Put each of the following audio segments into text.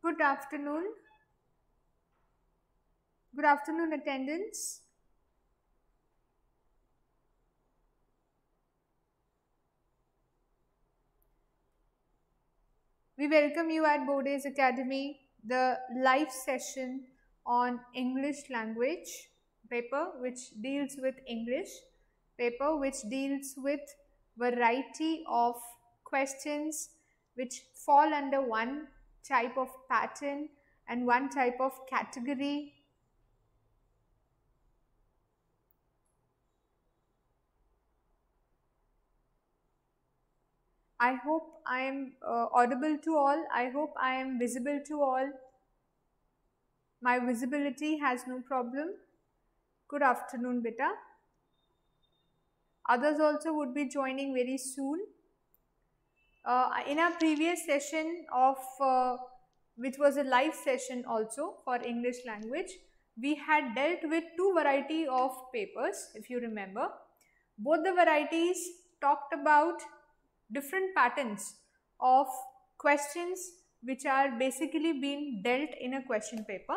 Good afternoon. Good afternoon, attendants. We welcome you at Borde'S Academy, the live session on English language paper which deals with English, paper which deals with variety of questions which fall under one type of pattern and one type of category. I hope I am audible to all. I hope I am visible to all. My visibility has no problem. Good afternoon, beta. Others also would be joining very soon. In our previous session of which was a live session also for English language, we had dealt with two variety of papers, if you remember. Both the varieties talked about different patterns of questions which are basically being dealt in a question paper.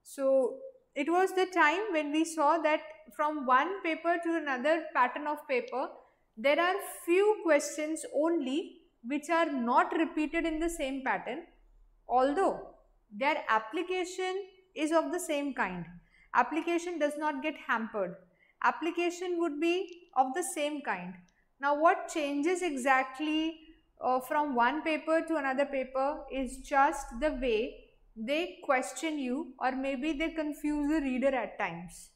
So it was the time when we saw that from one paper to another pattern of paper, there are few questions only which are not repeated in the same pattern, although their application is of the same kind. Application does not get hampered. Application would be of the same kind. Now what changes exactly from one paper to another paper is just the way they question you, or maybe they confuse the reader at times.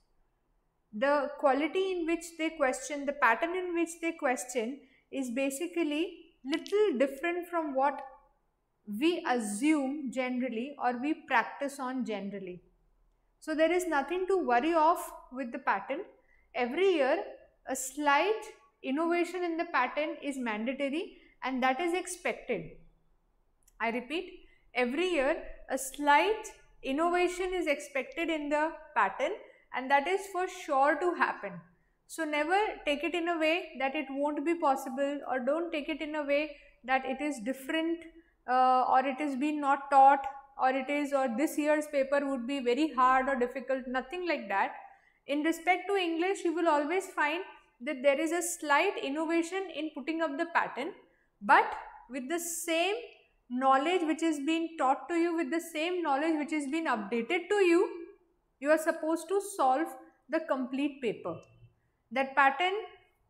The quality in which they question, the pattern in which they question is basically little different from what we assume generally or we practice on generally. So there is nothing to worry of with the pattern. Every year a slight innovation in the pattern is mandatory and that is expected. I repeat, every year a slight innovation is expected in the pattern and that is for sure to happen. So never take it in a way that it won't be possible, or don't take it in a way that it is different or it is been not taught, or this year's paper would be very hard or difficult. Nothing like that. In respect to English, you will always find that there is a slight innovation in putting up the pattern, but with the same knowledge which is being taught to you, with the same knowledge which is being updated to you, you are supposed to solve the complete paper. That pattern,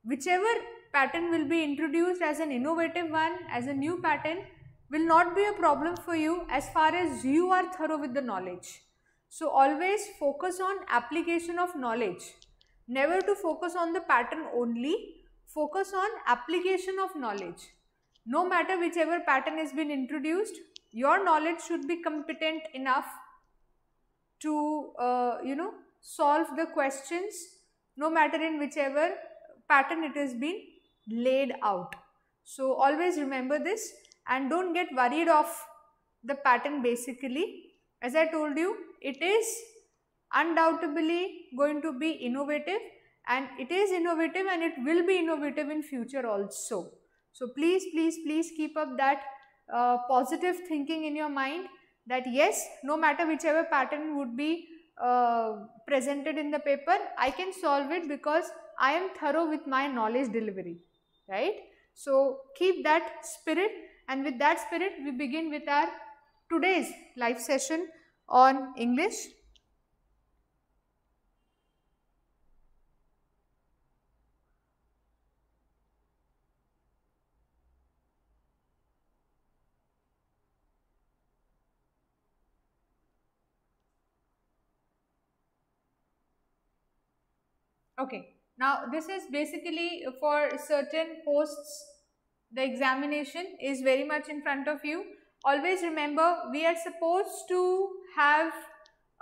whichever pattern will be introduced as an innovative one, as a new pattern, will not be a problem for you as far as you are thorough with the knowledge. So always focus on application of knowledge. Never to focus on the pattern only, focus on application of knowledge. No matter whichever pattern has been introduced, your knowledge should be competent enough to solve the questions, no matter in whichever pattern it has been laid out. So always remember this and don't get worried of the pattern. Basically, as I told you, it is undoubtedly going to be innovative, and it is innovative and it will be innovative in future also. So please keep up that positive thinking in your mind, that yes, no matter whichever pattern would be presented in the paper, I can solve it because I am thorough with my knowledge delivery, right? So keep that spirit, and with that spirit we begin with our today's live session on English. Okay, now this is basically for certain posts. The examination is very much in front of you. Always remember, we are supposed to have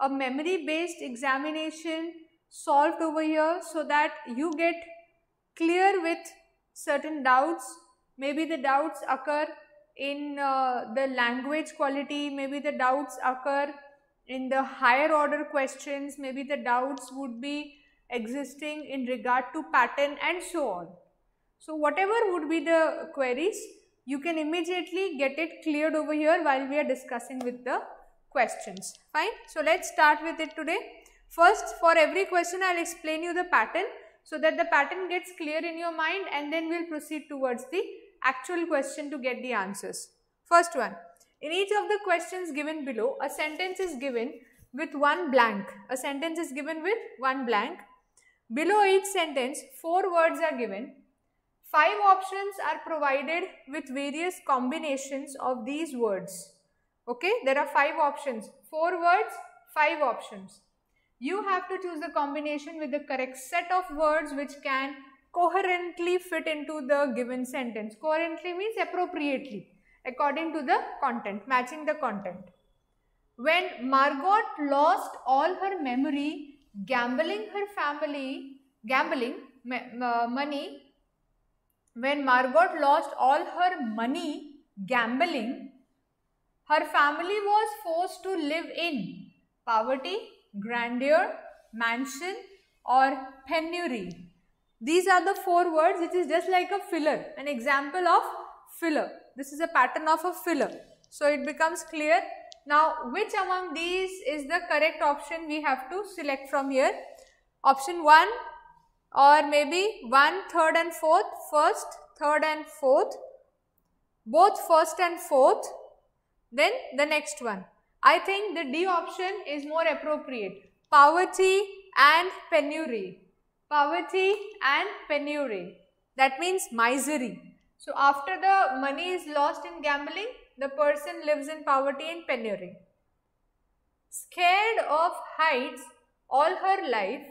a memory based examination solved over here, so that you get clear with certain doubts. Maybe the doubts occur in the language quality, maybe the doubts occur in the higher order questions, maybe the doubts would be existing in regard to pattern and so on. So whatever would be the queries, you can immediately get it cleared over here while we are discussing with the questions. Fine. So let's start with it today. First, for every question I will explain you the pattern so that the pattern gets clear in your mind, and then we will proceed towards the actual question to get the answers. First one, in each of the questions given below, a sentence is given with one blank. A sentence is given with one blank. Below each sentence, 4 words are given. 5 options are provided with various combinations of these words. Okay, there are 5 options. 4 words, 5 options. You have to choose the combination with the correct set of words which can coherently fit into the given sentence. Coherently means appropriately, according to the content, matching the content. When Margot lost all her memory, gambling money, when Margot lost all her money gambling, her family was forced to live in poverty, grandeur, mansion or penury. These are the 4 words. It is just like a filler, an example of filler. This is a pattern of a filler. So it becomes clear. Now, which among these is the correct option we have to select from here? Option 1 or maybe 1, 3rd and 4th, 1st, 3rd and 4th, both 1st and 4th, then the next one. I think the D option is more appropriate. Poverty and penury. Poverty and penury. That means misery. So after the money is lost in gambling, the person lives in poverty and penury. Scared of heights all her life,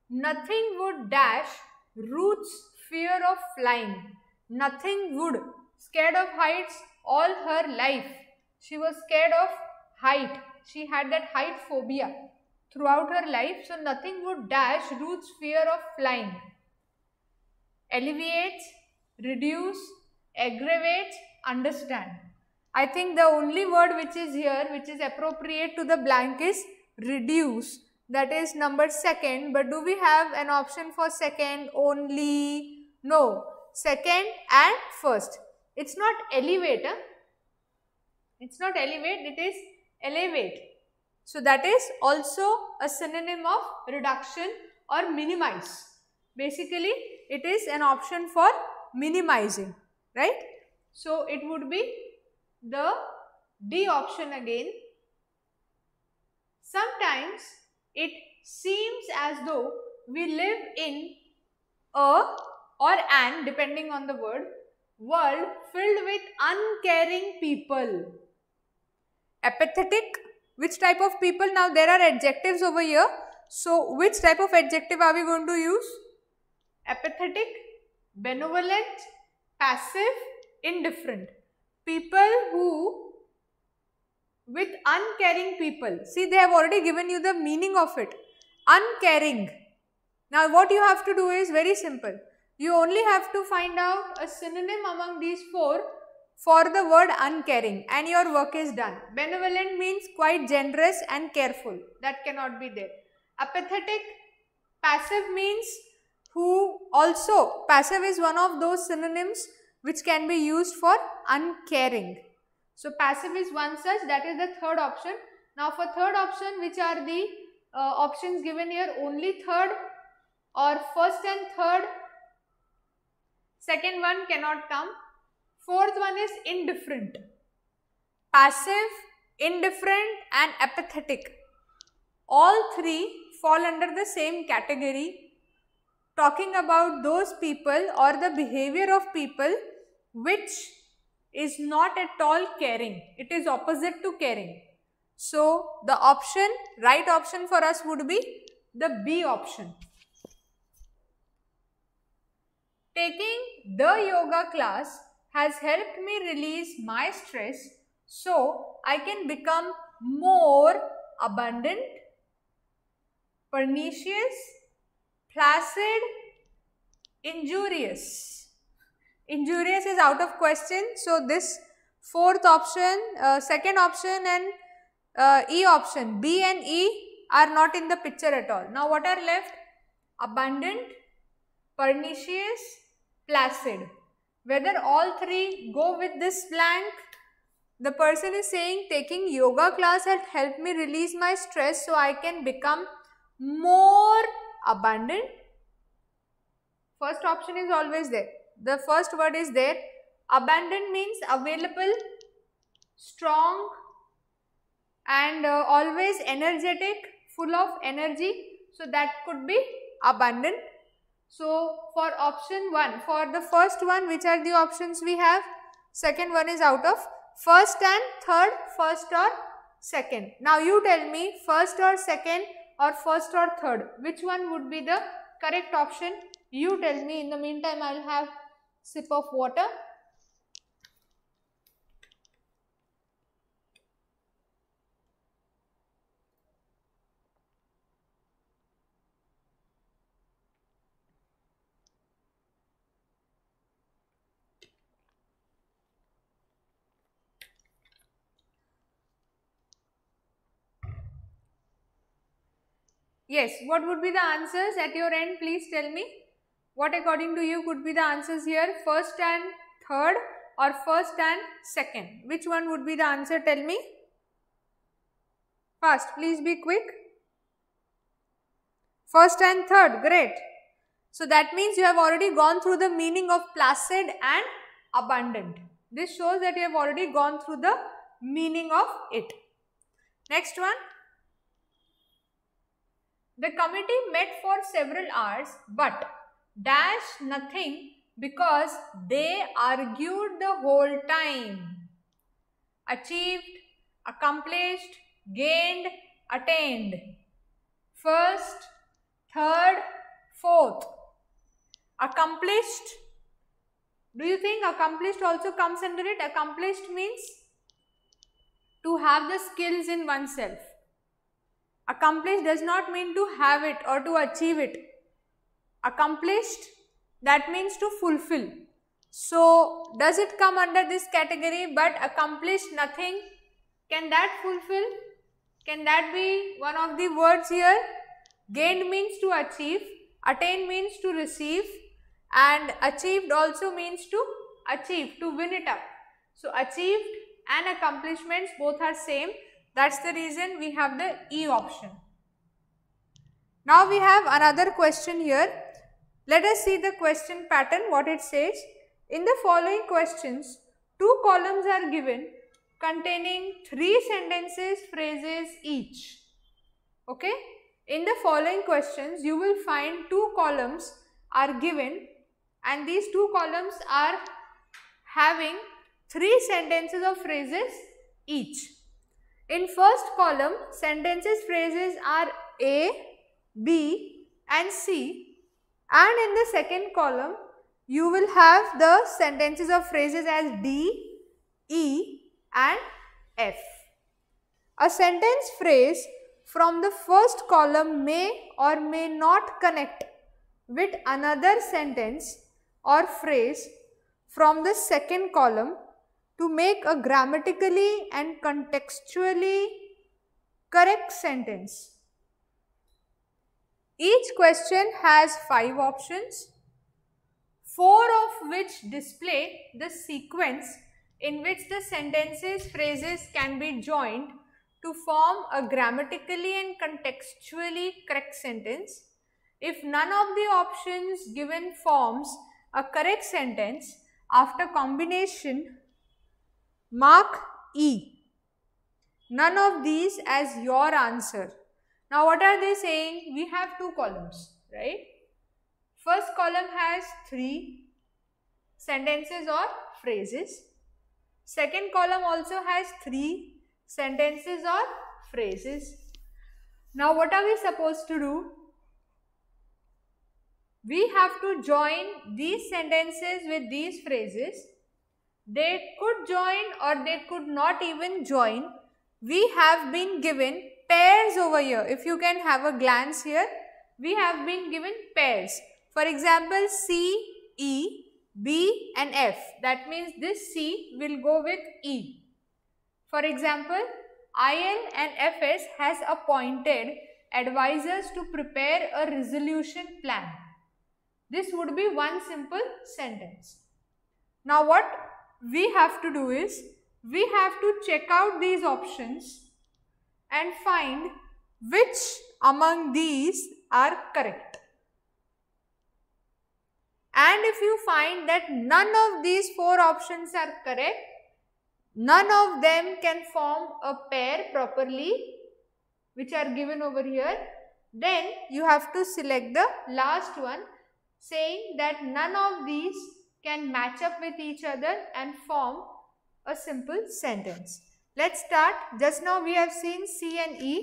nothing would dash Ruth's fear of flying. Nothing would. Scared of heights all her life. She was scared of height. She had that height phobia throughout her life. So nothing would dash Ruth's fear of flying. Alleviate, reduce, aggravate, understand. I think the only word which is here, which is appropriate to the blank, is reduce. That is number 2nd. But do we have an option for 2nd only? No. 2nd and 1st. It's not elevate. It's not elevate. It is elevate. So that is also a synonym of reduction or minimize. Basically, it is an option for minimizing. Right? So it would be the D option again. Sometimes it seems as though we live in a or an, depending on the word, world filled with uncaring people. Apathetic, which type of people? Now there are adjectives over here. So which type of adjective are we going to use? Apathetic, benevolent, passive, indifferent. People who, with uncaring people. See, they have already given you the meaning of it. Uncaring. Now what you have to do is very simple. You only have to find out a synonym among these 4 for the word uncaring, and your work is done. Benevolent means quite generous and careful. That cannot be there. Apathetic, passive means who also, passive is one of those synonyms which can be used for uncaring. So passive is one such, that is the 3rd option. Now for 3rd option, which are the options given here? Only 3rd or 1st and 3rd. 2nd one cannot come. 4th one is indifferent. Passive, indifferent and apathetic. All 3 fall under the same category, talking about those people or the behavior of people which is not at all caring. It is opposite to caring. So the option, right option for us would be the B option. Taking the yoga class has helped me release my stress so I can become more abundant, pernicious, placid, injurious. Injurious is out of question. So this 4th option, 2nd option and E option, B and E are not in the picture at all. Now what are left? Abundant, pernicious, placid. Whether all three go with this blank. The person is saying taking yoga class has helped me release my stress so I can become more abundant. First option is always there. The first word is there. Abundant means available, strong, and always energetic, full of energy. So that could be abundant. So for option 1, for the first one, which are the options we have? Second one is out of first and third, first or second. Now you tell me, first or second or first or third, which one would be the correct option? You tell me. In the meantime, I will have sip of water. Yes, what would be the answers at your end? Please tell me. What according to you could be the answers here? First and third or first and second? Which one would be the answer? Tell me. Fast, please be quick. First and third, great. So that means you have already gone through the meaning of placid and abundant. This shows that you have already gone through the meaning of it. Next one. The committee met for several hours but dash nothing because they argued the whole time. Achieved, accomplished, gained, attained. First, third, fourth. Accomplished. Do you think accomplished also comes under it? Accomplished means to have the skills in oneself. Accomplished does not mean to have it or to achieve it. Accomplished, that means to fulfill. So, does it come under this category? But accomplished nothing, can that fulfill? Can that be one of the words here? Gained means to achieve, attain means to receive, and achieved also means to achieve, to win it up. So, achieved and accomplishments both are same. That's the reason we have the E option. Now we have another question here. Let us see the question pattern, what it says. In the following questions, 2 columns are given containing 3 sentences, phrases each. Okay? In the following questions, you will find 2 columns are given and these 2 columns are having 3 sentences or phrases each. In first column, sentences, phrases are A, B and C, and in the second column, you will have the sentences or phrases as D, E and F. A sentence phrase from the first column may or may not connect with another sentence or phrase from the second column to make a grammatically and contextually correct sentence. Each question has 5 options, 4 of which display the sequence in which the sentences, phrases can be joined to form a grammatically and contextually correct sentence. If none of the options given forms a correct sentence, after combination, mark E. None of these as your answer. Now what are they saying? We have 2 columns, right? First column has 3 sentences or phrases. Second column also has 3 sentences or phrases. Now what are we supposed to do? We have to join these sentences with these phrases. They could join or they could not even join. We have been given pairs over here. If you can have a glance here, we have been given pairs. For example, C, E, B and F. That means this C will go with E. For example, IL and FS has appointed advisors to prepare a resolution plan. This would be one simple sentence. Now what we have to do is we have to check out these options and find which among these are correct. And if you find that none of these 4 options are correct, none of them can form a pair properly, which are given over here, then you have to select the last one, saying that none of these can match up with each other and form a simple sentence. Let's start. Just now we have seen C and E.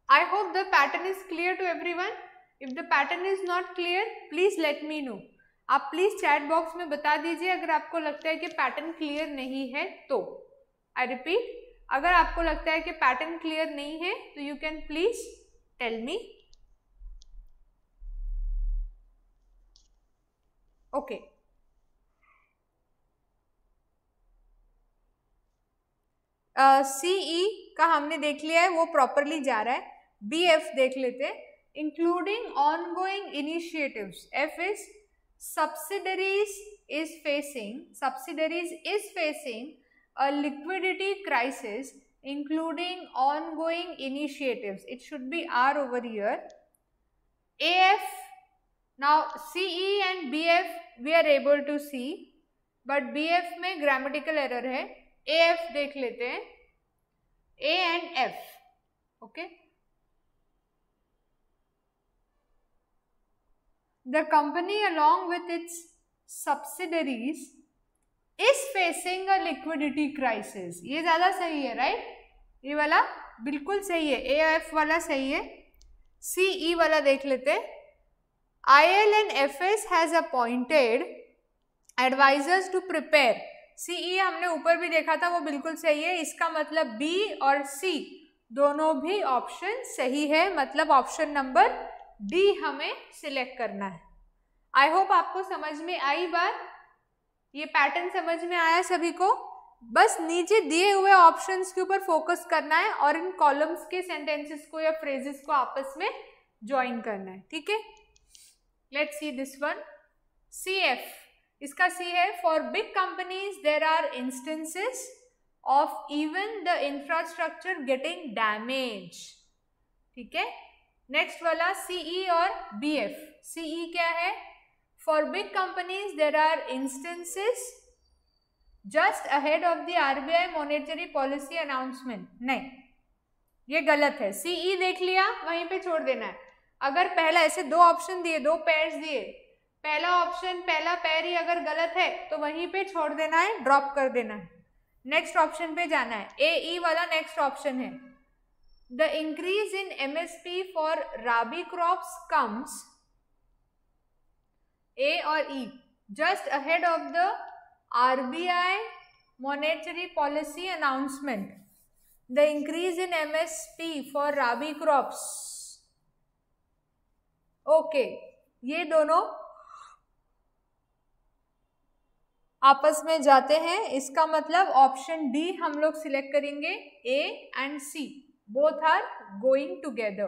I hope the pattern is clear to everyone. If the pattern is not clear, please let me know. आप please chat box में बता दीजिए अगर आपको लगता है कि pattern clear नहीं है तो. आई रिपीट, अगर आपको लगता है कि पैटर्न क्लियर नहीं है तो you can please tell me. Okay, CE का हमने देख लिया है, वो प्रॉपरली जा रहा है. BF देख लेते हैं. Including ongoing initiatives. F is subsidiaries is facing a liquidity crisis including ongoing initiatives. It should be R over here. AF, now CE and BF we are able to see, but BF में grammatical error है. AF देख लेते हैं. A and F. Okay. The company along with its subsidiaries is facing a liquidity crisis. ये ज़्यादा सही है, right? ये वाला बिल्कुल सही है. AF वाला सही है. CE वाला देख लेते हैं. IL and FS has appointed advisors to prepare. CE हमने ऊपर भी देखा था, वो बिल्कुल सही है. इसका मतलब B और C दोनों भी ऑप्शन सही है, मतलब ऑप्शन नंबर D हमें सिलेक्ट करना है. आई होप आपको समझ में आई बात. ये पैटर्न समझ में आया सभी को. बस नीचे दिए हुए ऑप्शंस के ऊपर फोकस करना है और इन कॉलम्स के सेंटेंसेस को या फ्रेजेस को आपस में ज्वाइन करना है. ठीक है, let's see this one. CF, इसका C है. For big companies there are instances of even the infrastructure getting damage. ठीक है. नेक्स्ट वाला CE और BF. CE क्या है? For big companies there are instances just ahead of the RBI monetary policy announcement. नहीं, ये गलत है. CE देख लिया, वहीं पे छोड़ देना है. अगर पहला ऐसे 2 ऑप्शन दिए, 2 पेयर्स दिए, पहला ऑप्शन पहला पेयर ही अगर गलत है तो वहीं पे छोड़ देना है, ड्रॉप कर देना है. नेक्स्ट ऑप्शन पे जाना है. AE वाला नेक्स्ट ऑप्शन है. The increase in MSP for Rabi crops comes, A or E, just ahead of the RBI monetary policy announcement. The increase in MSP for Rabi crops. Okay, ये दोनों आपस में जाते हैं. इसका मतलब ऑप्शन D हम लोग सिलेक्ट करेंगे. A and C both are going together.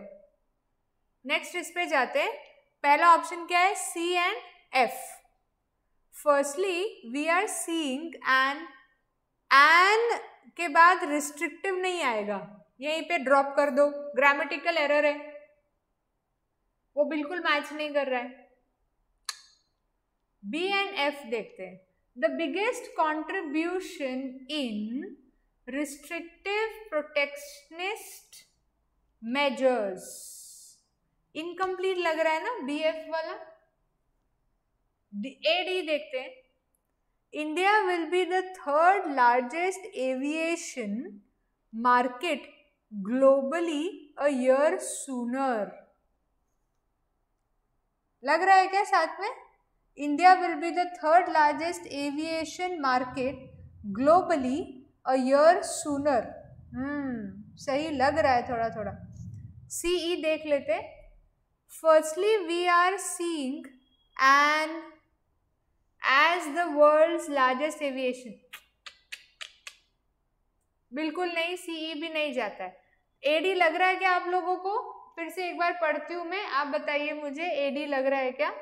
Next इस पे जाते हैं. पहला ऑप्शन क्या है? C and F. Firstly we are seeing an के बाद रिस्ट्रिक्टिव नहीं आएगा, यहीं पे ड्रॉप कर दो. ग्रामेटिकल एरर है, वो बिल्कुल मैच नहीं कर रहा है. B and F देखते हैं. The biggest contribution in restrictive protectionist measures. Incomplete लग रहा है ना BF वाला. AD देखते हैं. India will be the 3rd largest aviation market globally a year sooner. लग रहा है क्या साथ में? India will be the 3rd largest aviation market globally a year sooner. सही लग रहा है थोड़ा थोड़ा. CE देख लेते. Firstly we are seeing an as the world's largest aviation. बिल्कुल नहीं, CE भी नहीं जाता है. AD लग रहा है क्या आप लोगों को? फिर से एक बार पढ़ती हूँ मैं, आप बताइए मुझे. AD लग रहा है क्या?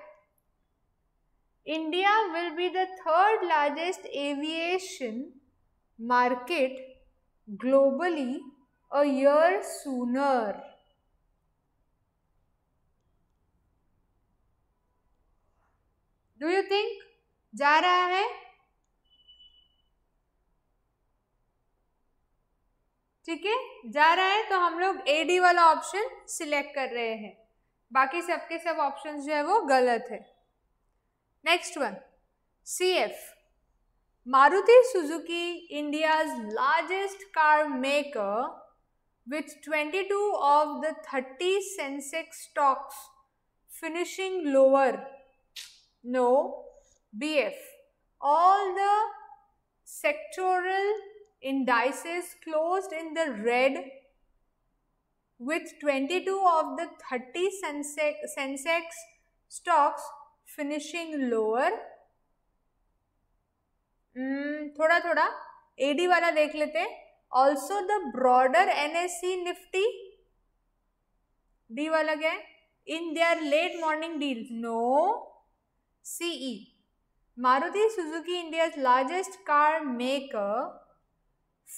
India will be the third largest aviation market globally a year sooner. Do you think जा रहा है? ठीक है, जा रहा है तो हम लोग AD वाला ऑप्शन सिलेक्ट कर रहे हैं, बाकी सबके सब ऑप्शंस जो है वो गलत है. Next one, CF. Maruti Suzuki, India's largest car maker, with 22 of the 30 Sensex stocks finishing lower. No. BF. All the sectoral indices closed in the red, with 22 of the 30 Sensex stocks finishing lower. थोड़ा थोड़ा AD वाला देख लेते. Also the broader NSE Nifty, D वाला क्या है? In their late morning deals. No. CE. Maruti Suzuki, India's largest car maker,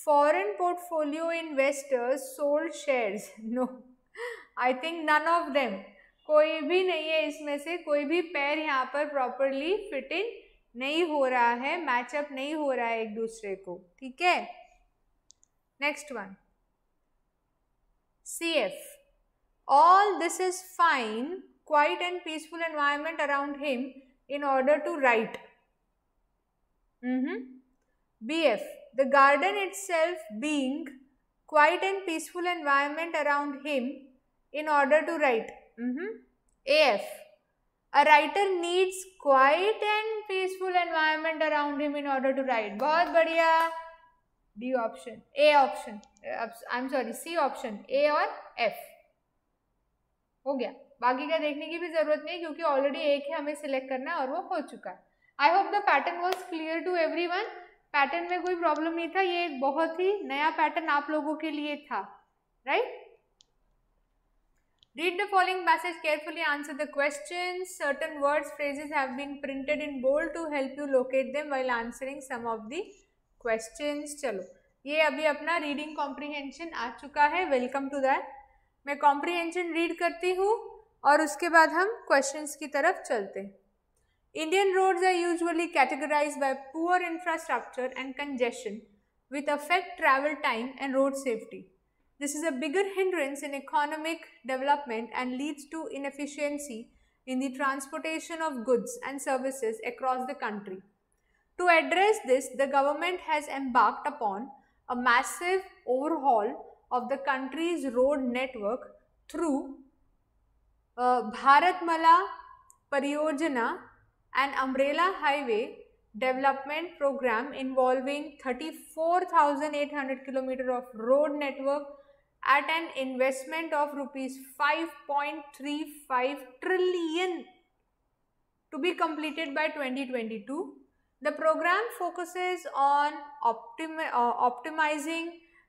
foreign portfolio investors sold shares. No. I think none of them. कोई भी नहीं है इसमें से, कोई भी पैर यहाँ पर प्रॉपरली फिटिंग नहीं हो रहा है, मैचअप नहीं हो रहा है एक दूसरे को. ठीक है. Next one, CF. All this is fine, quiet and peaceful environment around him in order to write. BF. The garden itself being quiet and peaceful environment around him in order to write. AF. A writer needs quiet and peaceful environment around him in order to write. बहुत बढ़िया. D option, A option, I'm sorry, C option, A और F. हो गया. बाकी का देखने की भी जरूरत नहीं क्योंकि ऑलरेडी एक ही हमें सिलेक्ट करना है और वो हो चुका है. I hope the pattern was clear to everyone. Pattern में कोई प्रॉब्लम नहीं था. ये एक बहुत ही नया पैटर्न आप लोगों के लिए था, right? Read the following passage carefully, answer the questions. Certain words, phrases have been printed in bold to help you locate them while answering some of the questions. चलो, ये अभी अपना रीडिंग कॉम्प्रीहेंशन आ चुका है. Welcome to that. मैं comprehension read करती हूँ और उसके बाद हम क्वेश्चंस की तरफ चलते हैं. Indian roads are usually categorized by poor infrastructure and congestion, which affect travel time and road safety. This is a bigger hindrance in economic development and leads to inefficiency in the transportation of goods and services across the country. To address this, the government has embarked upon a massive overhaul of the country's road network through Bharatmala Pariyojana, an umbrella highway development program involving 34,800 km of road network at an investment of rupees 5.35 trillion to be completed by 2022. The program focuses on optimizing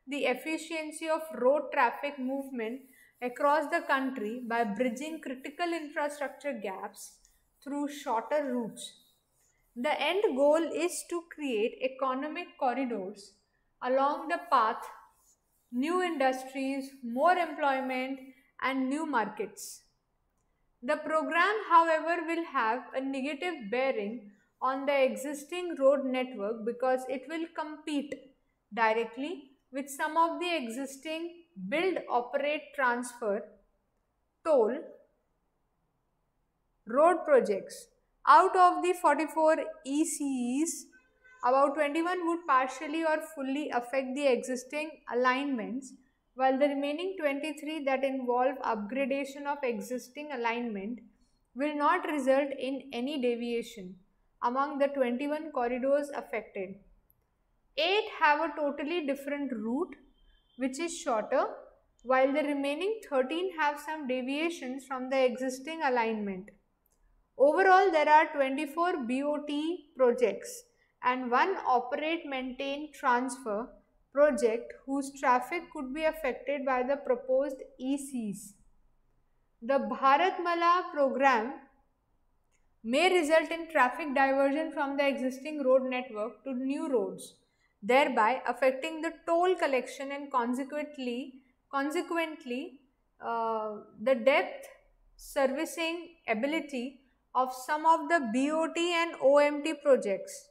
the efficiency of road traffic movement across the country by bridging critical infrastructure gaps through shorter routes. The end goal is to create economic corridors along the path, new industries, more employment, and new markets. The program, however, will have a negative bearing on the existing road network because it will compete directly with some of the existing build, operate, transfer, toll road projects. Out of the 44 ECEs, about 21 would partially or fully affect the existing alignments, while the remaining 23 that involve upgradation of existing alignment will not result in any deviation among the 21 corridors affected. 8 have a totally different route which is shorter, while the remaining 13 have some deviations from the existing alignment. Overall, there are 24 BOT projects and 1 operate, maintain, transfer project whose traffic could be affected by the proposed ECs. The Bharatmala program may result in traffic diversion from the existing road network to new roads, thereby affecting the toll collection and consequently the depth servicing ability of some of the BOT and OMT projects.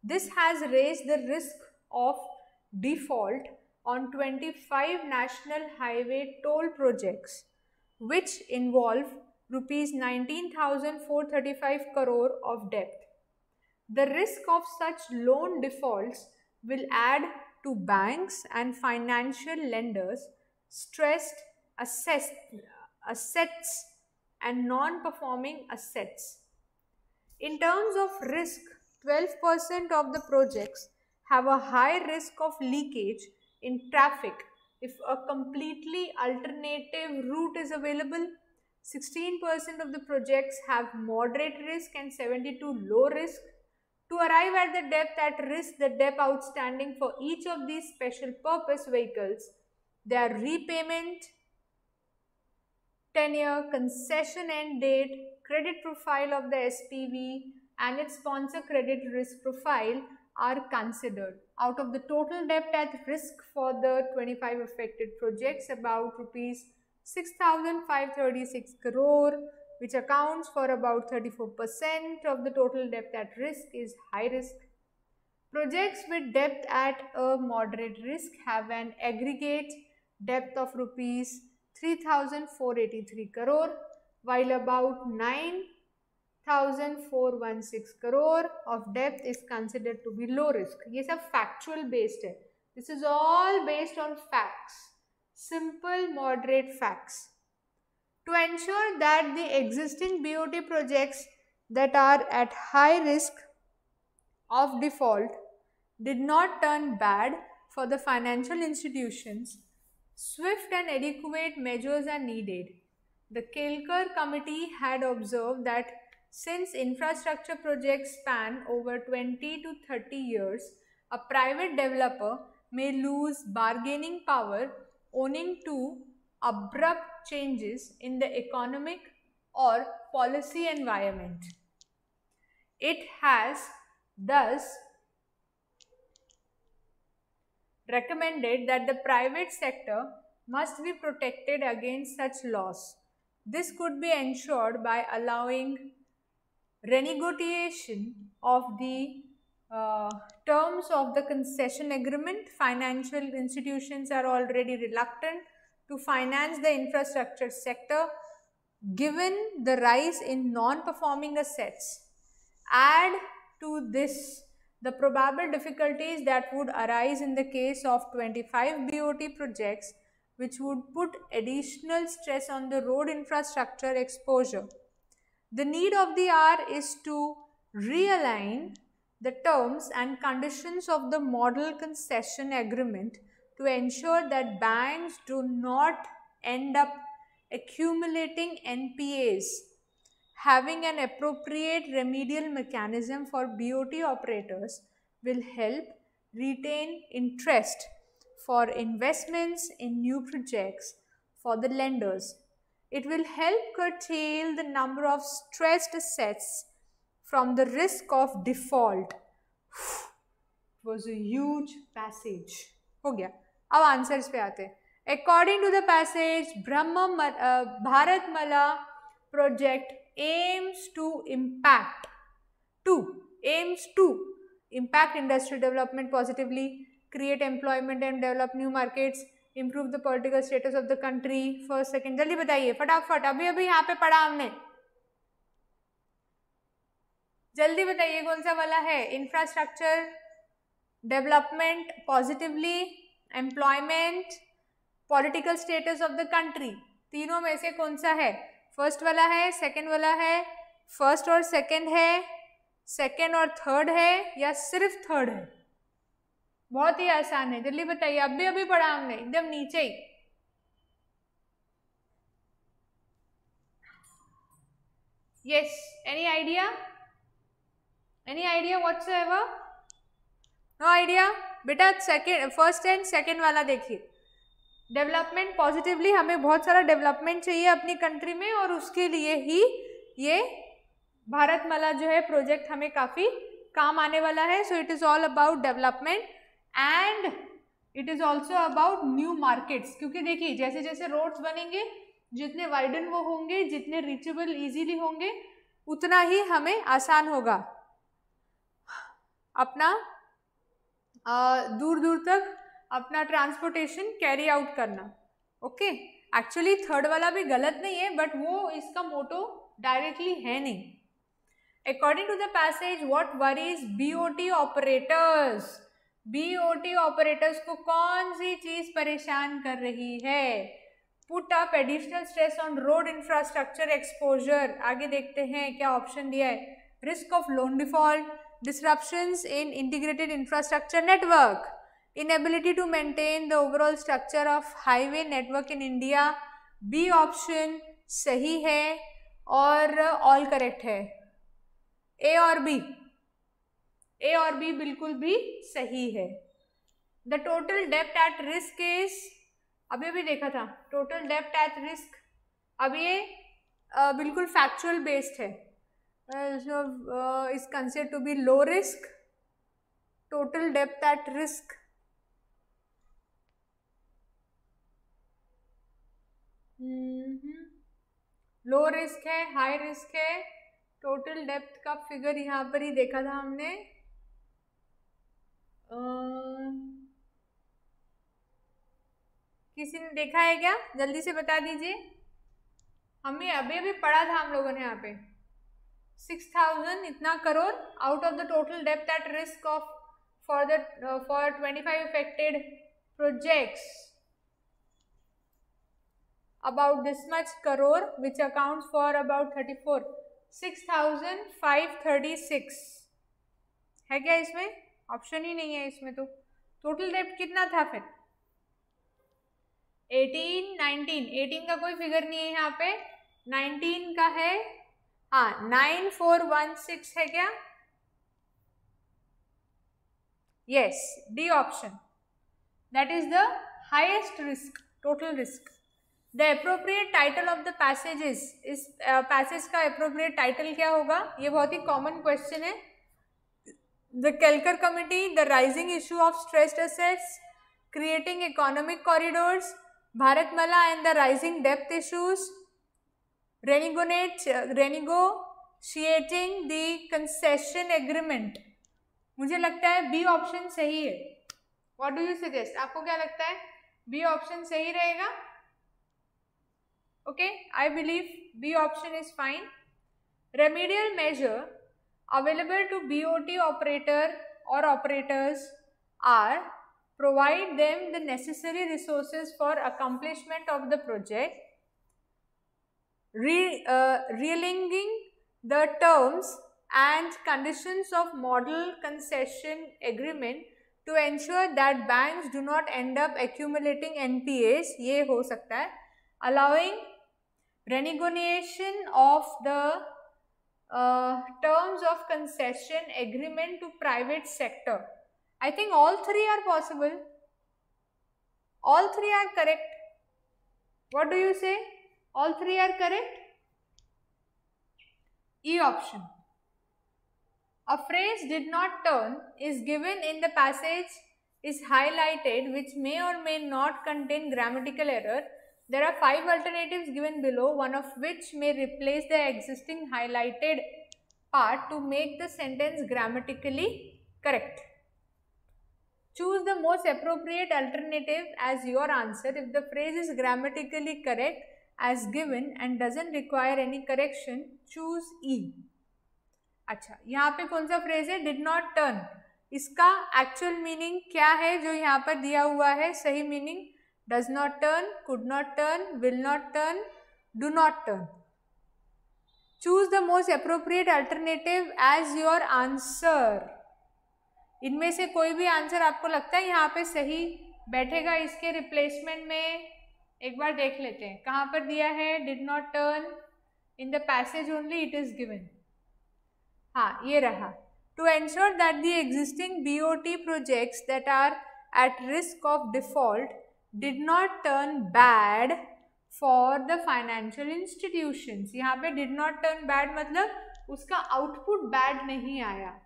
This has raised the risk of default on 25 national highway toll projects, which involve rupees 19,435 crore of debt. The risk of such loan defaults will add to banks and financial lenders stressed assets and non-performing assets. In terms of risk, 12% of the projects have a high risk of leakage in traffic if a completely alternative route is available. 16% of the projects have moderate risk and 72 low risk. To arrive at the depth at risk, the debt outstanding for each of these special purpose vehicles, their repayment, tenure, concession end date, credit profile of the SPV and its sponsor credit risk profile are considered. Out of the total debt at risk for the 25 affected projects, about rupees 6,536 crore, which accounts for about 34% of the total debt at risk, is high risk. Projects with debt at a moderate risk have an aggregate depth of rupees 3,483 crore, while about 9,416 crore of debt is considered to be low risk. ये सब factual based है. This is all based on facts, simple moderate facts. To ensure that the existing BOT projects that are at high risk of default did not turn bad for the financial institutions, swift and adequate measures are needed. The Kelkar committee had observed that since infrastructure projects span over 20 to 30 years, a private developer may lose bargaining power owing to abrupt changes in the economic or policy environment. It has thus recommended that the private sector must be protected against such loss. This could be ensured by allowing renegotiation of the terms of the concession agreement. Financial institutions are already reluctant to finance the infrastructure sector given the rise in non-performing assets. Add to this the probable difficulties that would arise in the case of 25 BOT projects, which would put additional stress on the road infrastructure exposure. The need of the hour is to realign the terms and conditions of the model concession agreement to ensure that banks do not end up accumulating NPAs. Having an appropriate remedial mechanism for BOT operators will help retain interest for investments in new projects for the lenders. It will help curtail the number of stressed assets from the risk of default. It was a huge passage. हो गया. अब answers पे आते हैं. According to the passage, Bharatmala project aims to impact industrial development positively, create employment and develop new markets, improve the political status of the country. First, second, जल्दी बताइए फटाफट. अभी यहाँ पे पढ़ा हमने. जल्दी बताइए कौन सा वाला है. Infrastructure development positively, employment, political status of the country. तीनों में से कौन सा है? फर्स्ट वाला है, सेकंड वाला है, फर्स्ट और सेकंड है, सेकंड और थर्ड है, या सिर्फ थर्ड है? बहुत ही आसान है. जल्दी बताइए. अभी पढ़ा हमने एकदम नीचे ही. Yes, any idea? Any idea whatsoever? No idea? बेटा सेकेंड, फर्स्ट एंड सेकेंड वाला देखिए. डेवलपमेंट पॉजिटिवली, हमें बहुत सारा डेवलपमेंट चाहिए अपनी कंट्री में और उसके लिए ही ये भारतमाला जो है प्रोजेक्ट हमें काफ़ी काम आने वाला है. So it is all about development and it is also about new markets. क्योंकि देखिए जैसे जैसे रोड्स बनेंगे, जितने वाइडन वो होंगे, जितने रीचेबल इजीली होंगे, उतना ही हमें आसान होगा अपना दूर दूर तक अपना ट्रांसपोर्टेशन कैरी आउट करना. ओके, एक्चुअली थर्ड वाला भी गलत नहीं है, बट वो इसका मोटो डायरेक्टली है नहीं. According to the passage, what worries BOT operators? BOT operators को कौन सी चीज परेशान कर रही है? Put up additional stress on road infrastructure exposure. आगे देखते हैं क्या ऑप्शन दिया है. Risk of loan default, disruptions in integrated infrastructure network, inability to maintain the overall structure of highway network in India. B option सही है और all correct है. ए और बी बिल्कुल भी सही है. द टोटल डेप्ट एट रिस्क इज, अभी अभी देखा था टोटल डेप्ट एट रिस्क. अब ये बिल्कुल फैक्चुअल बेस्ड है. Is considered to be low risk. Total depth at risk. Low risk है, हाई रिस्क है. टोटल डेप्थ का फिगर यहाँ पर ही देखा था हमने. किसी ने देखा है क्या? जल्दी से बता दीजिए. हमें अभी अभी पढ़ा था हम लोगों ने यहाँ पे 6,000 इतना crore out of the total depth eight risk of for 25 affected projects. About this much crore which accounts for about 34. 6,536 है क्या इसमें? ऑप्शन ही नहीं है इसमें. तो टोटल डेप्थ कितना था फिर? 18, 19. 18 का कोई फिगर नहीं है यहाँ पे. 19 का है, हाँ 9416 है क्या? Yes, D option. That is the highest risk, total risk. The appropriate title of the passages, इस पैसेज का अप्रोप्रिएट टाइटल क्या होगा? ये बहुत ही कॉमन क्वेश्चन है. The Kelkar committee, the rising issue of stressed assets, creating economic corridors, Bharatmala and the rising depth issues, renegotiating the concession agreement. मुझे लगता है बी ऑप्शन सही है. What do you suggest? आपको क्या लगता है? बी ऑप्शन सही रहेगा? Okay, I believe B option is fine. Remedial measure available to BOT operator or operators are provide them the necessary resources for accomplishment of the project, realigning the terms and conditions of model concession agreement to ensure that banks do not end up accumulating NPAs. ये हो सकता है. Allowing renegotiation of the terms of concession agreement to private sector. I think all three are possible. All three are correct. What do you say? All three are correct. E option. A phrase did not turn is given in the passage is highlighted which may or may not contain grammatical error. There are 5 alternatives given below, one of which may replace the existing highlighted part to make the sentence grammatically correct. Choose the most appropriate alternative as your answer. If the phrase is grammatically correct as given and doesn't require any correction, choose E. अच्छा, यहाँ पे कौन सा phrase है? Did not turn. इसका actual meaning क्या है जो यहाँ पर दिया हुआ है? सही meaning does not turn, could not turn, will not turn, do not turn. Choose the most appropriate alternative as your answer. इनमें से कोई भी आंसर आपको लगता है यहाँ पे सही बैठेगा इसके रिप्लेसमेंट में? एक बार देख लेते हैं कहाँ पर दिया है did not turn. In the passage only it is given. हाँ, ये रहा. To ensure that the existing BOT projects that are at risk of default did not turn bad for the financial institutions. यहाँ पे did not turn bad मतलब उसका output bad नहीं आया।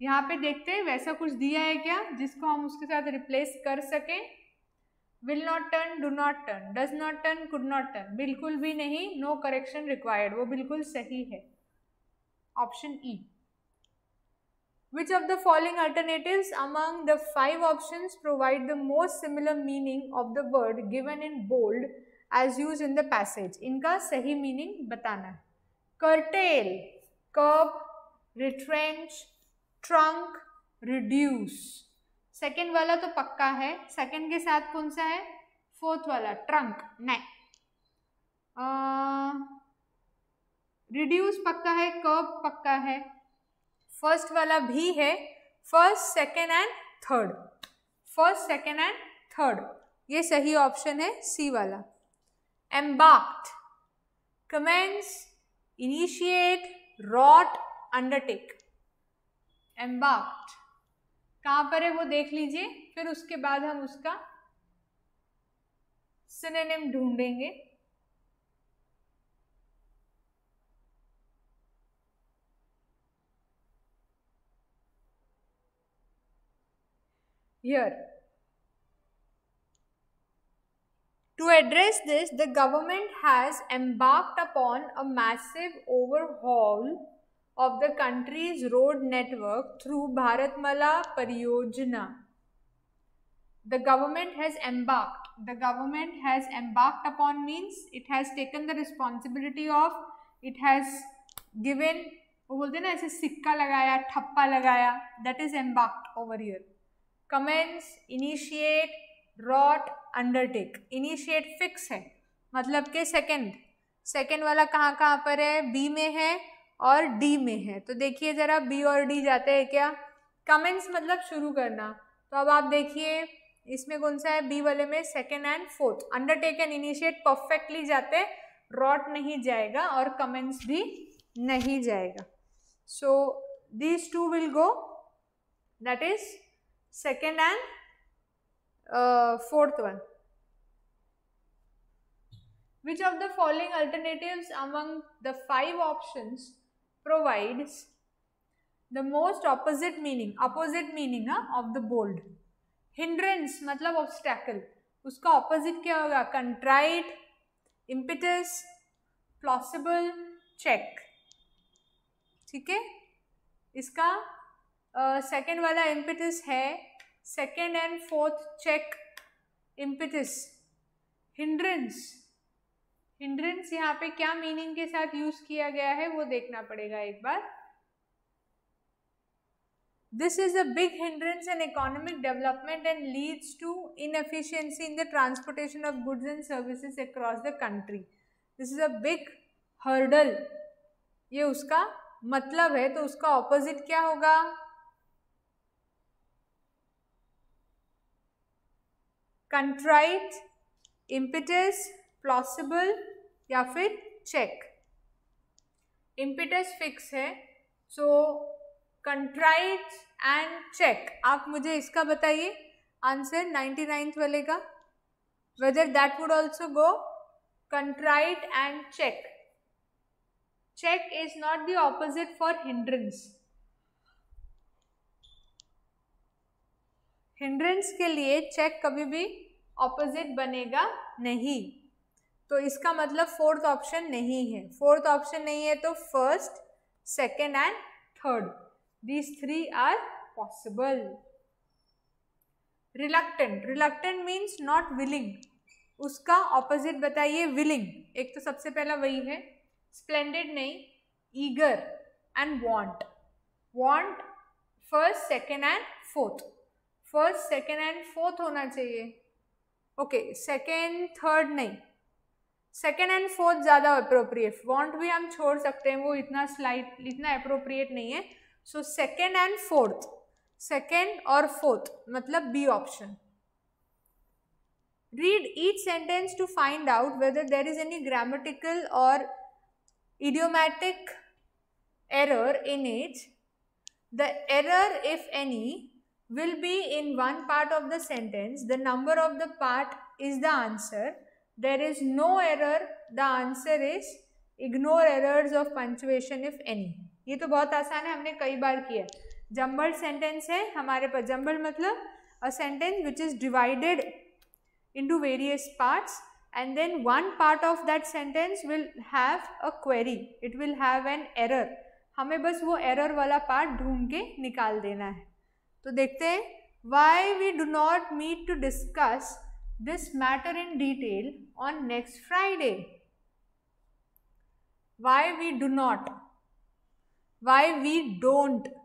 यहाँ पे देखते हैं वैसा कुछ दिया है क्या जिसको हम उसके साथ रिप्लेस कर सकें। Will not turn, do not turn, does not turn, could not turn, बिल्कुल भी नहीं, नो करेक्शन रिक्वायर्ड, वो बिल्कुल सही है, option E. Which of the following alternatives among the 5 options provide the most similar meaning of the word given in bold as used in the passage? इनका सही meaning बताना है। curtail, curb, retrench, trunk, reduce। Second वाला तो पक्का है, second के साथ कौन सा है? फोर्थ वाला ट्रंक, नहीं। रिड्यूस पक्का है, कर्ब पक्का है, फर्स्ट वाला भी है, first second and third, first second and third, ये सही ऑप्शन है सी वाला। Embarked, commence, initiate, rot, undertake. Embarked कहाँ पर है वो देख लीजिए, फिर उसके बाद हम उसका सिनोनिम ढूंढेंगे। Here, to address this, the government has embarked upon a massive overhaul of the country's road network through Bharatmala Pariyojana. The government has embarked. The government has embarked upon means it has taken the responsibility of, it has given, वो बोलते हैं ना ऐसे सिक्का लगाया, ठप्पा लगाया, that is embarked over here. Commence, initiate, rot, undertake. Initiate fix है, मतलब के सेकेंड वाला कहाँ पर है? बी में है और डी में है। तो देखिए जरा बी और डी जाते हैं क्या? कमेंस मतलब शुरू करना, तो अब आप देखिए इसमें कौन सा है? बी वाले में second and fourth. Undertake and initiate perfectly जाते, रॉट नहीं जाएगा और कमेंस भी नहीं जाएगा। So these two will go, that is second and fourth one. Which of the following alternatives among the 5 options provides the most opposite meaning of the bold? Hindrance मतलब obstacle, उसका opposite क्या होगा? contrite, impetus, plausible, check। ठीक है, इसका second वाला impetus है, second and fourth check, impetus. Hindrance, hindrance यहाँ पे क्या मीनिंग के साथ यूज किया गया है वो देखना पड़ेगा एक बार। This is a big hindrance in economic development and leads to inefficiency in the transportation of goods and services across the country. This is a big hurdle, ये उसका मतलब है, तो उसका ऑपोजिट क्या होगा? कंट्राइट, इम्पिटस, प्लॉसिबल या फिर चेक। इम्पिटस फिक्स है, सो कंट्राइट एंड चेक। आप मुझे इसका बताइए आंसर 99th वाले का, whether that would also go. Contrite and check, check is not the opposite for hindrance. Hindrance के लिए चेक कभी भी ऑपोजिट बनेगा नहीं, तो इसका मतलब फोर्थ ऑप्शन नहीं है। फोर्थ ऑप्शन नहीं है तो first, second and third, these 3 are possible. Reluctant, reluctant means not willing, उसका ऑपोजिट बताइए। विलिंग, एक तो सबसे पहला वही है। स्प्लेंडेड नहीं, eager and want. Want first, second and fourth, first, second and fourth होना चाहिए। ओके, सेकेंड थर्ड नहीं, सेकेंड एंड फोर्थ ज़्यादा अप्रोप्रिएट। वांट भी हम छोड़ सकते हैं, वो इतना अप्रोप्रिएट नहीं है। So second and fourth, second और फोर्थ मतलब B option. Read each sentence to find out whether there is any grammatical और idiomatic error in it. The error, if any, will be in one part of the sentence. The number of the part is the answer. There is no error. The answer is ignore errors of punctuation if any. ये तो बहुत आसान है, हमने कई बार किया है। Jumbled sentence है हमारे पास, जम्बल्ड मतलब a sentence which is divided into various parts and then one part of that sentence will have a query, it will have an error, हमें बस वो error वाला part ढूंढ के निकाल देना है। तो देखते हैं, why we do not meet to discuss this matter in detail on next Friday? Why we do not, why we don't,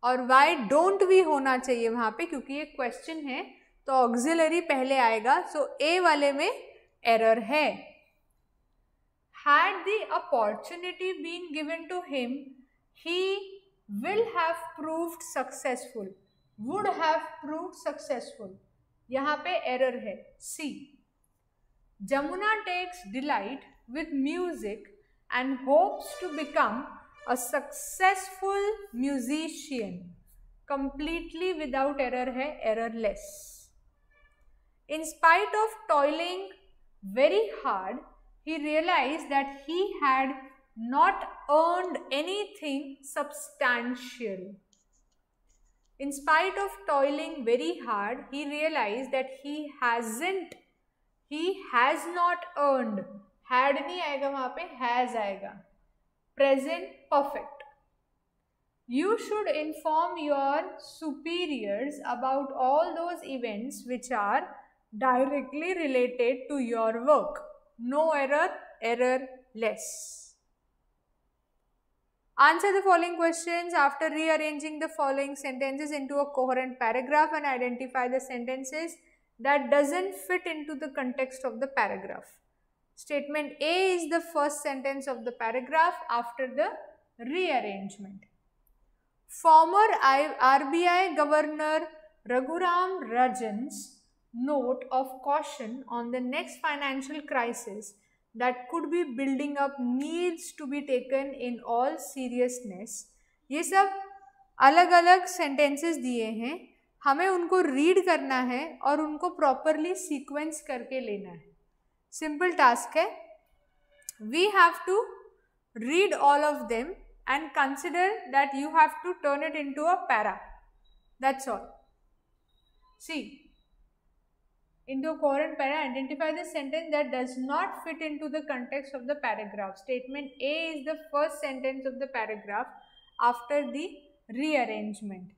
और why don't we होना चाहिए वहाँ पे, क्योंकि ये क्वेश्चन है तो ऑक्सिलरी पहले आएगा, सो ए वाले में एरर है। Had the opportunity been given to him, he will have proved successful, would have proved successful, यहाँ पे एरर है। सी, Jamuna takes delight with music and hopes to become a successful musician, completely without error है, errorless. In spite of toiling very hard, he realized that he had not earned anything substantial. In spite of toiling very hard, he realized that he has not earned, had नहीं आएगा वहाँ पे, has आएगा, present perfect. You should inform your superiors about all those events which are directly related to your work. No error, errorless. Answer the following questions after rearranging the following sentences into a coherent paragraph and identify the sentences that doesn't fit into the context of the paragraph. Statement A is the first sentence of the paragraph after the rearrangement. Former RBI Governor Raghuram Rajan's note of caution on the next financial crisis that could be building up needs to be taken in all seriousness. ये सब अलग अलग sentences दिए हैं, हमें उनको read करना है और उनको प्रॉपरली सीक्वेंस करके लेना है। सिंपल टास्क है, we have to read all of them and consider that you have to turn it into a para. That's all. See, into a coherent para, identify the sentence that does not fit into the context of the paragraph. Statement A is the first sentence of the paragraph after the rearrangement.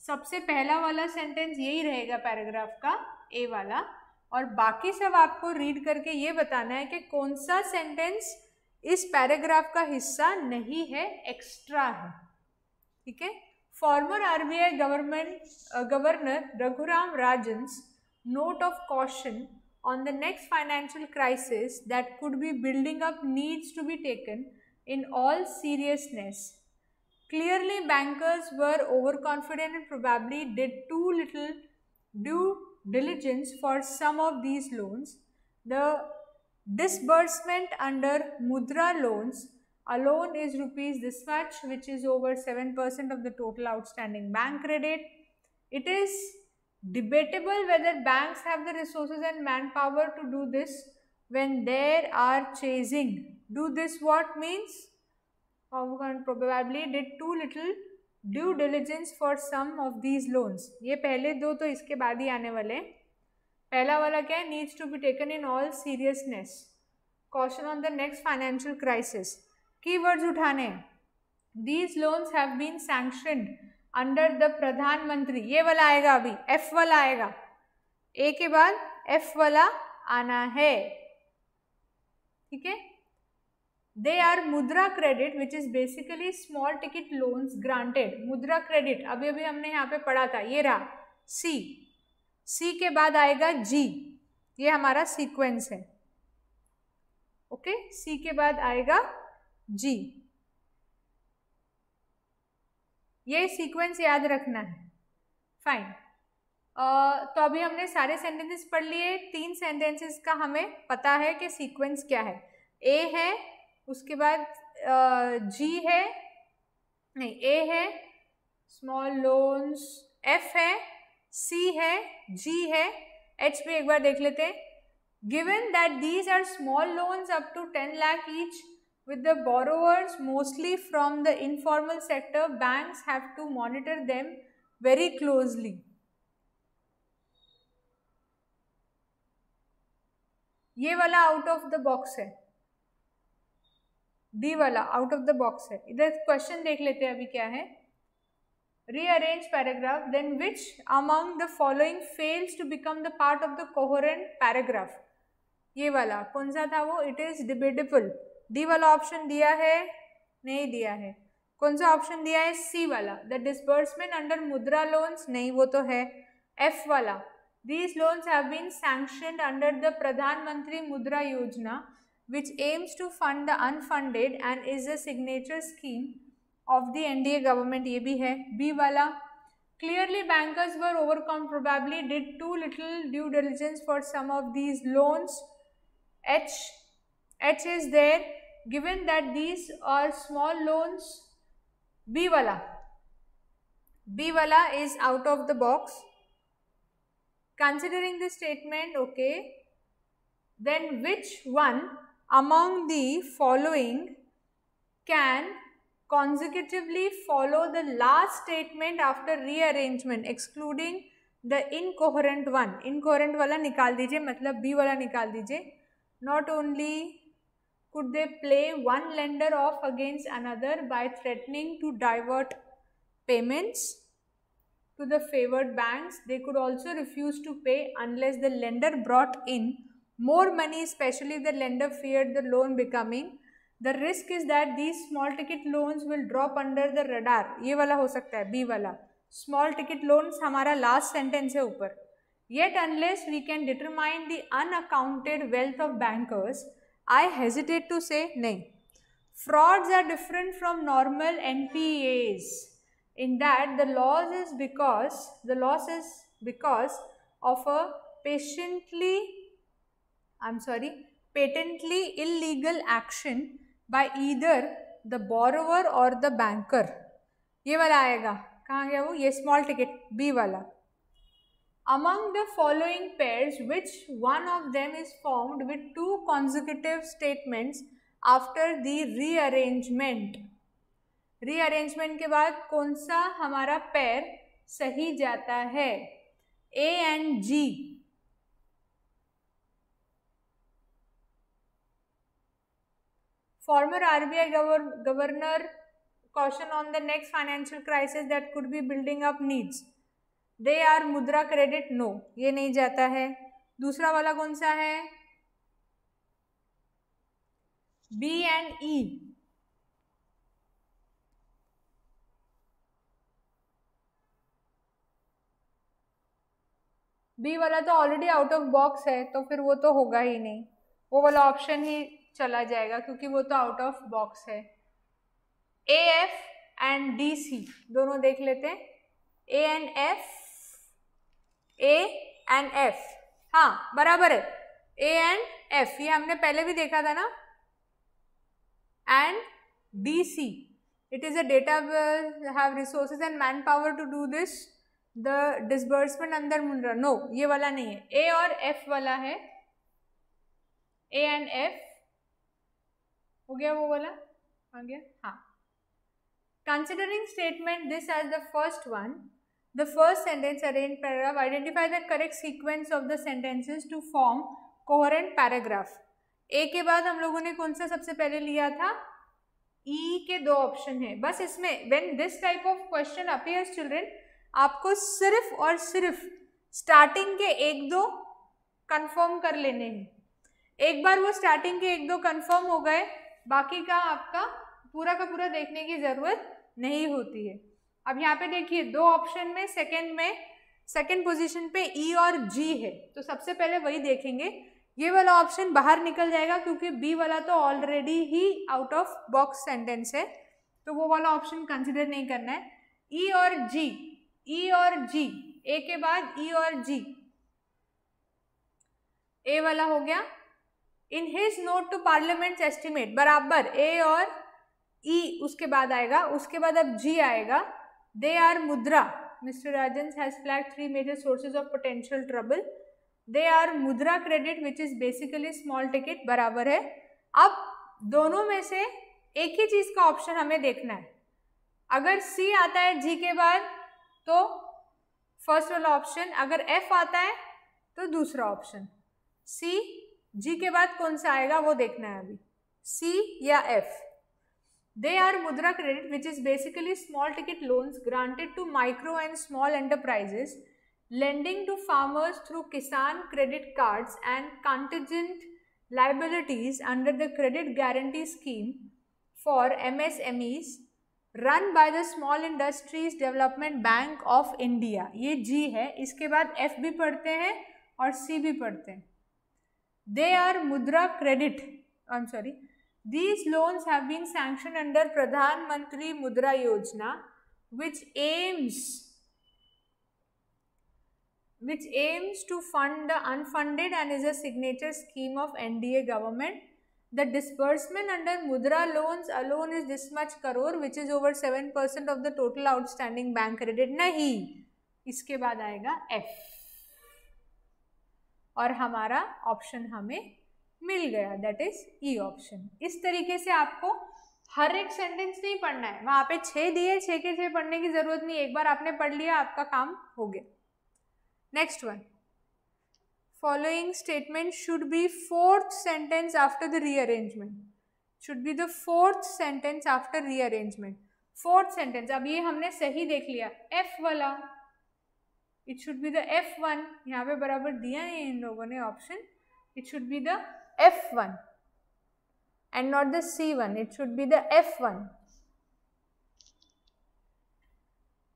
सबसे पहला वाला sentence यही रहेगा paragraph का, ए वाला, और बाकी सब आपको रीड करके ये बताना है कि कौन सा सेंटेंस इस पैराग्राफ का हिस्सा नहीं है, एक्स्ट्रा है। ठीक है। Former RBI governor Raghuram Rajan's note of caution on the next financial crisis that could be building up needs to be taken in all seriousness. Clearly, bankers were overconfident and probably did too little due diligence for some of these loans. The disbursement under Mudra loans alone is rupees this much, which is over 7% of the total outstanding bank credit. It is debatable whether banks have the resources and manpower to do this when they are chasing. Do this what means? Probably did too little due diligence for some of these loans. ये पहले दो तो इसके बाद ही आने वाले। पहला वाला क्या है? Needs to be taken in all seriousness. Caution on the next financial crisis. Keywords उठाने। These loans have been sanctioned under the प्रधानमंत्री, ये वाला आएगा, अभी एफ वाला आएगा, ए के बाद एफ वाला आना है। ठीक है। दे are Mudra credit which is basically small ticket loans granted. मुद्रा क्रेडिट अभी अभी हमने यहाँ पे पढ़ा था, ये रहा सी, सी के बाद आएगा जी, ये हमारा सीक्वेंस है। ओके, सी के बाद आएगा जी, ये सीक्वेंस याद रखना है। फाइन। तो अभी हमने सारे सेंटेंसेस पढ़ लिए। 3 सेंटेंसेस का हमें पता है कि सीक्वेंस क्या है। ए है, उसके बाद जी है, नहीं ए है, स्मॉल लोन्स, एफ है, सी है, जी है, एच पे एक बार देख लेते हैं। Given that these are small loans up to 10 lakh each with the borrowers mostly from the informal sector, banks have to monitor them very closely. ये वाला आउट ऑफ द बॉक्स है, डी वाला आउट ऑफ द बॉक्स है. इधर question देख लेते हैं अभी क्या है. Rearrange paragraph, then which among the following fails to become the part of the coherent paragraph? ये वाला कौन सा था वो? It is debatable. डी वाला ऑप्शन दिया है, नहीं दिया है. कौन सा ऑप्शन दिया है? सी वाला. द डिसबर्समेंट अंडर मुद्रा लोन्स, नहीं वो तो है. एफ वाला, these loans have been sanctioned under the प्रधानमंत्री मुद्रा योजना which aims to fund the unfunded and is a signature scheme of the NDA government, ये भी है. बी वाला, clearly bankers were overcome, probably did too little due diligence for some of these loans. H is there, given that these are small loans. B wala is out of the box. Considering the statement, okay, then which one among the following can consecutively follow the last statement after rearrangement excluding the incoherent one? Incoherent वाला निकाल दीजिए, मतलब B वाला निकाल दीजिए. Not only could they play one lender off against another by threatening to divert payments to the favored banks, they could also refuse to pay unless the lender brought in more money, especially if the lender feared the loan becoming. The risk is that these small ticket loans will drop under the radar. ये वाला हो सकता है, B वाला. Small ticket loans हमारा last sentence है ऊपर. Yet unless we can determine the unaccounted wealth of bankers, I hesitate to say nahi. Frauds are different from normal NPAs in that the loss is because of a patently illegal action by either the borrower or the banker. ये वाला आएगा, कहाँ गया वो? ये small ticket B वाला. Among the following pairs, which one of them is formed with two consecutive statements after the rearrangement? Rearrangement के बाद कौन सा हमारा पेयर सही जाता है? A and G. Former RBI governor caution on the next financial crisis that could be building up needs. They are मुद्रा credit, no ये नहीं जाता है. दूसरा वाला कौन सा है? B and E. B वाला तो ऑलरेडी आउट ऑफ बॉक्स है, तो फिर वो तो होगा ही नहीं. वो वाला ऑप्शन ही चला जाएगा क्योंकि वो तो आउट ऑफ बॉक्स है. A, F and D, C दोनों देख लेते हैं. A and F, हाँ बराबर है. A and F ये हमने पहले भी देखा था ना. And D, C, it is a data have resources and manpower to do this. The disbursement अंदर मुद्रा, नो ये वाला नहीं है. A और F वाला है. A and F हो गया, वो वाला आ गया. हाँ. Considering statement this as the first one, the first sentence arranged paragraph, identify the correct sequence of the sentences to form coherent paragraph. A के बाद हम लोगों ने कौन सा सबसे पहले लिया था? E के दो ऑप्शन है. बस इसमें when this type of question appears children, आपको सिर्फ और सिर्फ स्टार्टिंग के एक दो कंफर्म कर लेने हैं. एक बार वो स्टार्टिंग के एक दो कंफर्म हो गए, बाकी का आपका पूरा का पूरा देखने की जरूरत नहीं होती है. अब यहाँ पे देखिए दो ऑप्शन में सेकंड पोजीशन पे E और G है, तो सबसे पहले वही देखेंगे. ये वाला ऑप्शन बाहर निकल जाएगा क्योंकि B वाला तो already he out of box sentence है, तो वो वाला ऑप्शन कंसिडर नहीं करना है. E और G, A के बाद E और G. A वाला हो गया. In his note to parliament estimate, बराबर A और E उसके बाद आएगा. उसके बाद अब G आएगा. They are Mudra, mister Rajan has flagged 3 major sources of potential trouble. They are Mudra credit which is basically small ticket, बराबर है. अब दोनों में से एक ही चीज का ऑप्शन हमें देखना है। अगर सी आता है जी के बाद तो फर्स्ट वाला ऑप्शन, अगर एफ आता है तो दूसरा ऑप्शन। सी जी के बाद कौन सा आएगा वो देखना है अभी, सी या F. They are Mudra credit, which is basically small ticket loans granted to micro and small enterprises, lending to farmers through Kisan credit cards and contingent liabilities under the credit guarantee scheme for MSMEs run by the Small Industries Development Bank of India. ये G है, इसके बाद F भी पढ़ते हैं और C भी पढ़ते हैं। They are Mudra credit, I'm sorry. These loans have been sanctioned under Pradhan Mantri Mudra Yojana, which aims to fund the unfunded and is a signature scheme of NDA government. The disbursement under Mudra loans alone is this much crore, which is over 7% of the total outstanding bank credit. नहीं, इसके बाद आएगा F और हमारा option हमें मिल गया, that is E option. इस तरीके से आपको हर एक सेंटेंस नहीं पढ़ना है, वहां पे 6 दिए, 6 के 6 पढ़ने की जरूरत नहीं, एक बार आपने पढ़ लिया आपका काम हो गया। Next one, following statement should be fourth sentence after the rearrangement, should be the fourth sentence after rearrangement. Fourth sentence, अब ये हमने सही देख लिया, एफ वाला, it should be the F1, यहाँ पे बराबर दिया है इन लोगों ने option, it should be the F1 and not the C1, it should be the F1.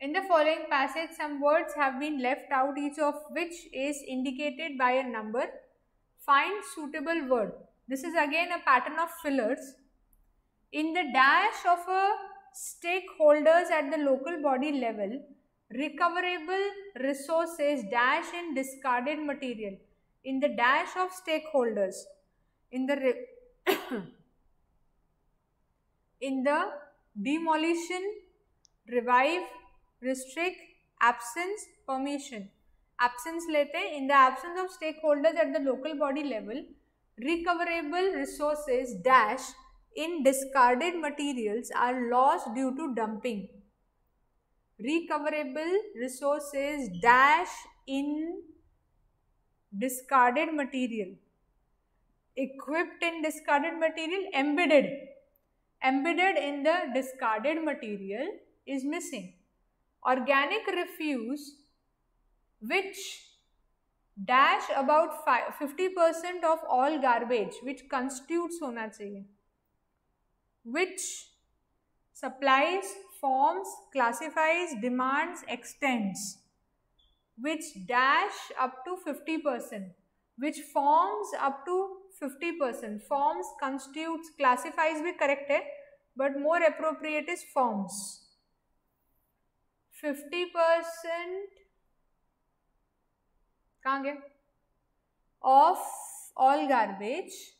In the following passage, some words have been left out, each of which is indicated by a number. Find suitable word. This is again a pattern of fillers. In the dash of a stakeholders at the local body level, recoverable resources dash in discarded material. In the dash of stakeholders, in the in the demolition, revive, restrict, absence, permission. Absence लेते हैं, in the absence of stakeholders at the local body level, recoverable resources dash in discarded materials are lost due to dumping. Recoverable resources dash in discarded material, equipped in discarded material, embedded in the discarded material is missing. Organic refuse, which dash about 50% of all garbage, which constitutes होना चाहिए, which supplies, forms, classifies, demands, extends, which dash up to 50%, which forms up to 50%, forms, constitutes, classifies भी correct है, but more appropriate is forms. 50% कहाँ गया, of all garbage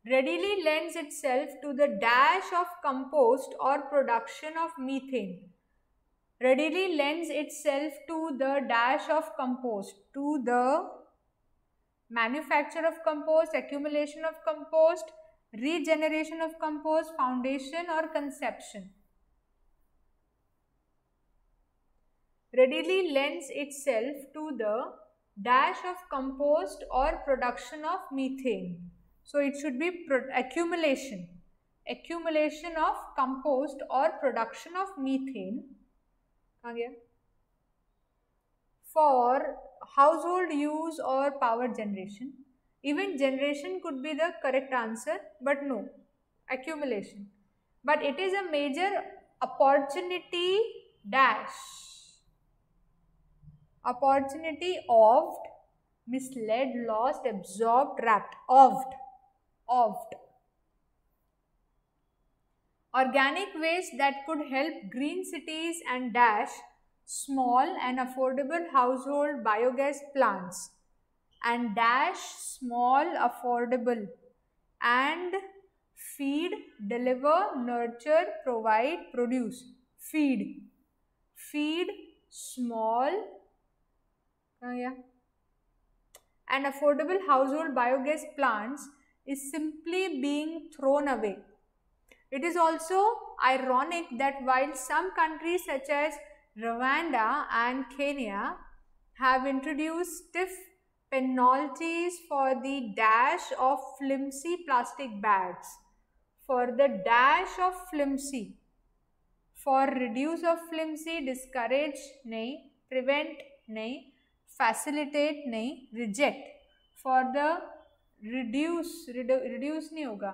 readily lends itself to the dash of compost or production of methane. Readily lends itself to the dash of compost, to the manufacture of compost, accumulation of compost, regeneration of compost, foundation or conception. Readily lends itself to the dash of compost or production of methane. So it should be accumulation of compost or production of methane. For household use or power generation. Even generation could be the correct answer, but no, accumulation. But it is a major opportunity dash. Opportunity of, misled, lost, absorbed, wrapped, oft. Organic waste that could help green cities and dash small and affordable household biogas plants and dash small, affordable and feed, deliver, nurture, provide, produce. Feed small and affordable household biogas plants is simply being thrown away. It is also ironic that while some countries such as Rwanda and Kenya have introduced stiff penalties for the dash of flimsy plastic bags, for the dash of flimsy, for reduce of flimsy, discourage नहीं, prevent नहीं, facilitate नहीं, reject. For the reduce नहीं होगा,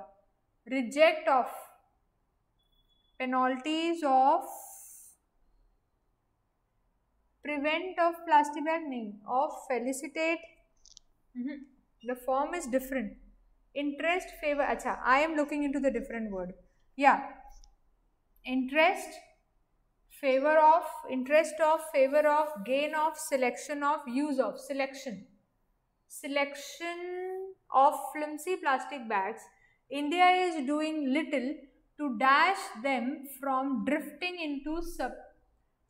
reject of penalties of prevent of plastic bag नहीं, of felicitate. The form is different. Interest, favor. अच्छा, I am looking into the different word. Yeah. Interest, favor of, interest of, favor of, gain of, selection of, use of, selection. Selection of flimsy plastic bags. India is doing little to dash them from drifting into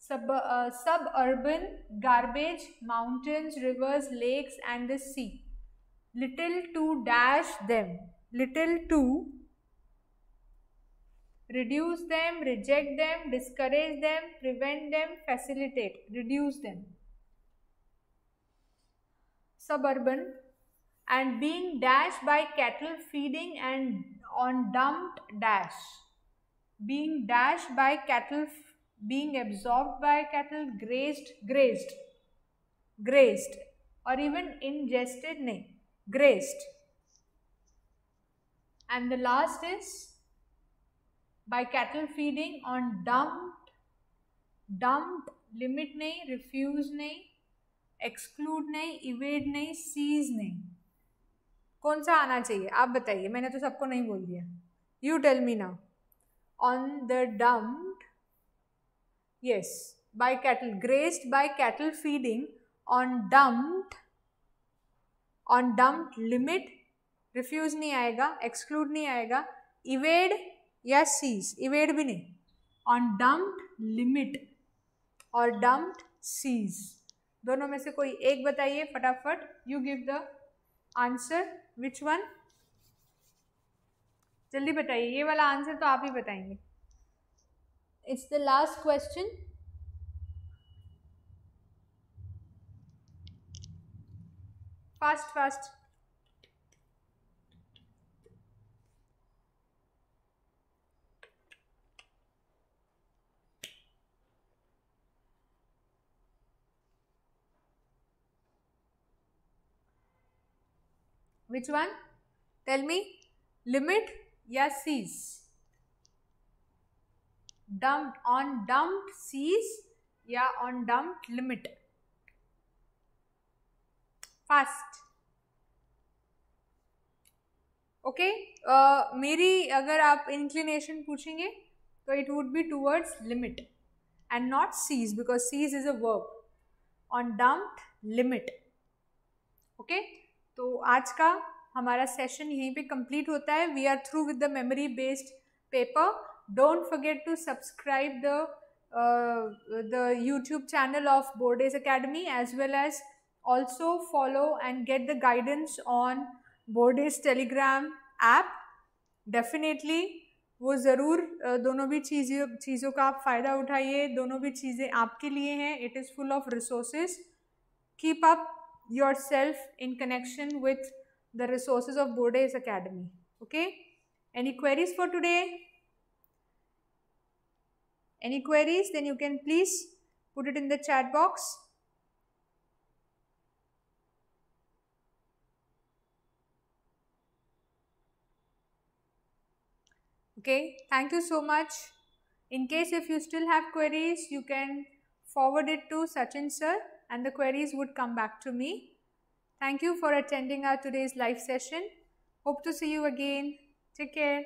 suburban garbage, mountains, rivers, lakes and the sea. Little to dash them. Little to reduce them, reject them, discourage them, prevent them, facilitate, reduce them. Suburban, and being dashed by cattle feeding and on dumped dash. Being dashed by cattle, being absorbed by cattle, grazed, or even ingested, nahi, grazed. And the last is by cattle feeding on dumped, limit नहीं, refuse नहीं, exclude नहीं, evade नहीं, seize नहीं. कौन सा आना चाहिए आप बताइए, मैंने तो सबको नहीं बोल दिया. You tell me now. On the dumped, yes, by cattle, grazed by cattle feeding on dumped limit, refuse नहीं आएगा, exclude नहीं आएगा, evade या seize, evade भी नहीं, on dumped limit और dumped seize. दोनों में से कोई एक बताइए फटाफट. You give the answer. Which one? जल्दी बताइए, ये वाला आंसर तो आप ही बताएंगे. It's the last question. Fast. Which one? Tell me. Limit या seize? Dumped, on dumped seize या on dumped limit? Fast. Okay. मेरी अगर आप inclination पूछेंगे तो it would be towards limit and not seize, because seize is a verb. On dumped limit. Okay. तो आज का हमारा सेशन यहीं पे कंप्लीट होता है. We are through with the memory based paper. Don't forget to subscribe the YouTube channel of Borde'S Academy, as well as also follow and get the guidance on Borde'S Telegram app. Definitely वो ज़रूर दोनों भी चीज़ों का आप फ़ायदा उठाइए. दोनों भी चीज़ें आपके लिए हैं. It is full of resources. Keep up yourself in connection with the resources of Borde'S Academy. Okay. Any queries for today? Any queries? Then you can please put it in the chat box. Okay. Thank you so much. In case if you still have queries, you can forward it to Sachin sir, and the queries would come back to me. Thank you for attending our today's live session. Hope to see you again. Take care.